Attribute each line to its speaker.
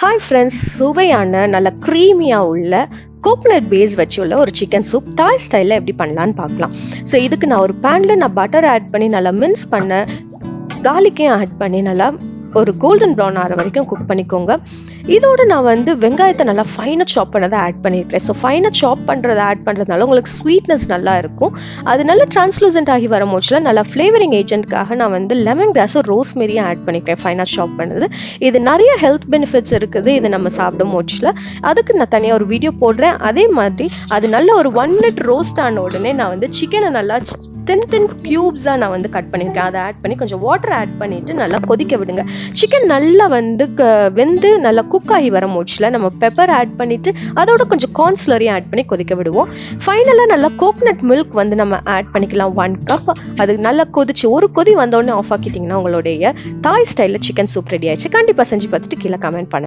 Speaker 1: Hi friends, சுவையான நல்ல க்ரீமியாக உள்ள கோகோனட் பேஸ் வச்சு உள்ள ஒரு சிக்கன் சூப் தாய் ஸ்டைலில் எப்படி பண்ணலான்னு பார்க்கலாம். ஸோ இதுக்கு நான் ஒரு பேனில் பட்டர் ஆட் பண்ணி நல்லா மின்ஸ் பண்ண கார்லிக்கையும் ஆட் பண்ணி நல்லா ஒரு கோல்டன் ப்ரௌன் ஆகிற வரைக்கும் குக் பண்ணிக்கோங்க. இதோட நான் வெங்காயத்தை நல்லா ஃபைனாக சாப் பண்ணதை ஆட் பண்ணியிருக்கேன். ஸோ ஃபைனாக சாப் பண்ணுறதை ஆட் பண்ணுறதுனால உங்களுக்கு ஸ்வீட்னஸ் நல்லா இருக்கும். அது நல்லா டிரான்ஸ்லூசன்ட் ஆகி வர மோச்சில் நல்லா ஃப்ளேவரிங் ஏஜென்ட்காக நான் லெமன் கிராஸும் ரோஸ்மெரியும் ஆட் பண்ணிக்கிறேன் ஃபைனாக சாப் பண்ணது. இது நிறைய ஹெல்த் பெனிஃபிட்ஸ் இருக்குது இது நம்ம சாப்பிடும் மோச்சில். அதுக்கு நான் தனியாக ஒரு வீடியோ போடுறேன். அதே மாதிரி அது நல்ல ஒரு 1 minute ரோஸ்ட் ஆன உடனே நான் சிக்கனை நல்லா தின் க்யூப்ஸாக நான் கட் பண்ணியிருக்கேன். அதை ஆட் பண்ணி கொஞ்சம் வாட்டர் ஆட் பண்ணிவிட்டு நல்லா கொதிக்க விடுங்க. சிக்கன் நல்லா வெந்து நல்லா குக் ஆகி வர மோச்சில் நம்ம பெப்பர் ஆட் பண்ணிவிட்டு அதோட கொஞ்சம் கார்ன்ஸ்லரியும் ஆட் பண்ணி கொதிக்க விடுவோம். ஃபைனலாக நல்லா கோகனட் மில்க் நம்ம ஆட் பண்ணிக்கலாம் 1 cup. அது நல்லா கொதிச்சு ஒரு கொதி வந்தோடனே ஆஃப் ஆக்கிட்டிங்கன்னா உங்களுடைய தாய் ஸ்டைலில் சிக்கன் சூப் ரெடி ஆயிடுச்சு. கண்டிப்பாக செஞ்சு பார்த்துட்டு கீழே கமெண்ட் பண்ணுங்க.